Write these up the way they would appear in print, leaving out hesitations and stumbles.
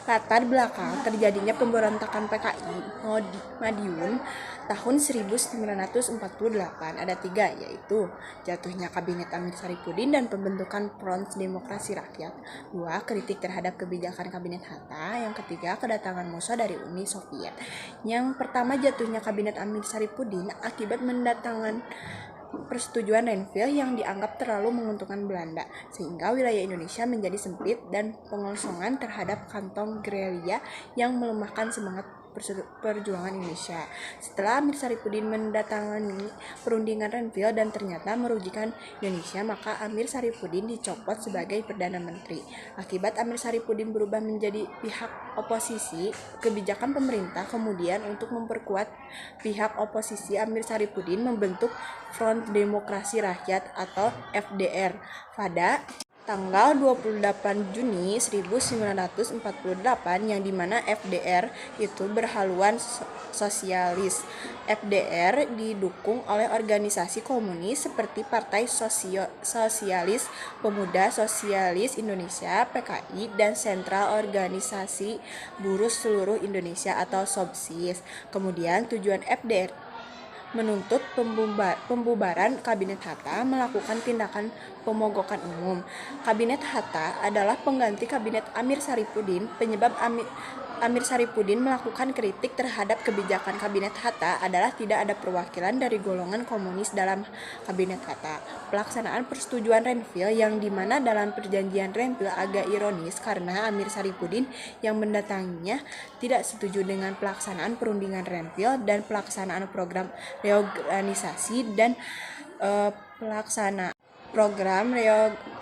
Latar belakang terjadinya pemberontakan PKI Madiun tahun 1948 ada 3, yaitu jatuhnya Kabinet Amir Saripudin dan pembentukan Front Demokrasi Rakyat. 2. Kritik terhadap kebijakan Kabinet Hatta. Yang ketiga, kedatangan musuh dari Uni Soviet. Yang pertama, jatuhnya Kabinet Amir Saripudin akibat mendatangkan persetujuan Renville yang dianggap terlalu menguntungkan Belanda, sehingga wilayah Indonesia menjadi sempit dan pengosongan terhadap kantong gerilya yang melemahkan semangat perjuangan Indonesia. Setelah Amir Saripudin mendatangani perundingan Renville dan ternyata merugikan Indonesia, maka Amir Saripudin dicopot sebagai Perdana Menteri. Akibat Amir Saripudin berubah menjadi pihak oposisi, kebijakan pemerintah kemudian untuk memperkuat pihak oposisi, Amir Saripudin membentuk Front Demokrasi Rakyat atau FDR pada tanggal 28 Juni 1948, yang dimana FDR itu berhaluan sosialis. FDR didukung oleh organisasi komunis seperti Partai Sosialis Pemuda Sosialis Indonesia (PKI) dan Sentral Organisasi Buruh Seluruh Indonesia atau SOBSIS. Kemudian tujuan FDR menuntut pembubaran Kabinet Hatta, melakukan tindakan pemogokan umum. Kabinet Hatta adalah pengganti Kabinet Amir Saripudin. Penyebab Amir Saripudin melakukan kritik terhadap kebijakan Kabinet Hatta adalah tidak ada perwakilan dari golongan komunis dalam Kabinet Hatta. Pelaksanaan persetujuan Renville, yang dimana dalam perjanjian Renville agak ironis karena Amir Saripudin yang mendatanginya tidak setuju dengan pelaksanaan perundingan Renville dan pelaksanaan program reorganisasi dan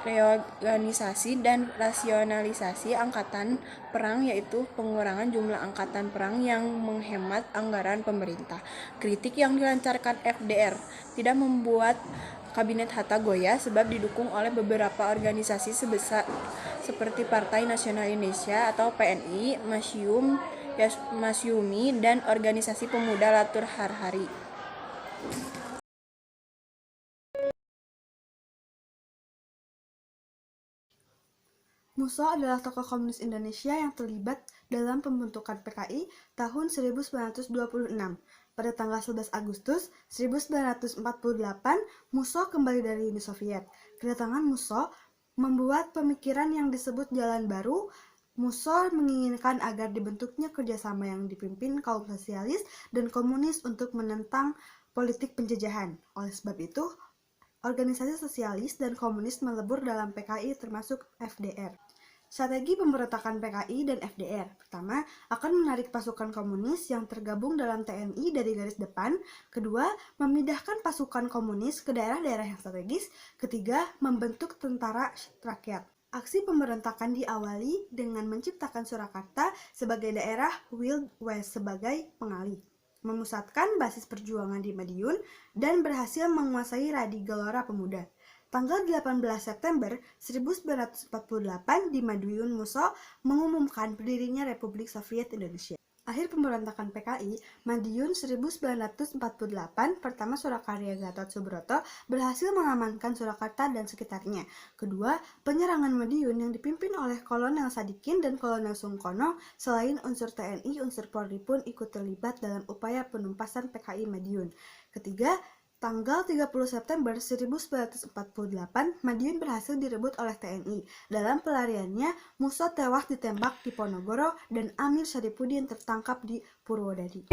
reorganisasi dan rasionalisasi angkatan perang, yaitu pengurangan jumlah angkatan perang yang menghemat anggaran pemerintah. Kritik yang dilancarkan FDR tidak membuat Kabinet Hatta goyah sebab didukung oleh beberapa organisasi seperti Partai Nasional Indonesia atau PNI, Masyumi, dan organisasi pemuda Latur Harhari. Musso adalah tokoh komunis Indonesia yang terlibat dalam pembentukan PKI tahun 1926. Pada tanggal 11 Agustus 1948, Musso kembali dari Uni Soviet. Kedatangan Musso membuat pemikiran yang disebut Jalan Baru. Musso menginginkan agar dibentuknya kerjasama yang dipimpin kaum sosialis dan komunis untuk menentang politik penjajahan. Oleh sebab itu, organisasi sosialis dan komunis melebur dalam PKI termasuk FDR. Strategi pemberontakan PKI dan FDR. Pertama, akan menarik pasukan komunis yang tergabung dalam TNI dari garis depan. Kedua, memindahkan pasukan komunis ke daerah-daerah yang strategis. Ketiga, membentuk tentara rakyat. Aksi pemberontakan diawali dengan menciptakan Surakarta sebagai daerah Wild West sebagai pengalih, memusatkan basis perjuangan di Madiun, dan berhasil menguasai Radi Gelora Pemuda. Tanggal 18 September 1948 di Madiun, Musso mengumumkan berdirinya Republik Soviet Indonesia. Akhir pemberontakan PKI, Madiun 1948, pertama Surakarya Gatot Subroto berhasil mengamankan Surakarta dan sekitarnya. Kedua, penyerangan Madiun yang dipimpin oleh Kolonel Sadikin dan Kolonel Sungkono, selain unsur TNI, unsur Polri pun ikut terlibat dalam upaya penumpasan PKI Madiun. Ketiga, tanggal 30 September 1948, Madiun berhasil direbut oleh TNI. Dalam pelariannya, Musso tewas ditembak di Ponorogo dan Amir Saripudin tertangkap di Purwodadi.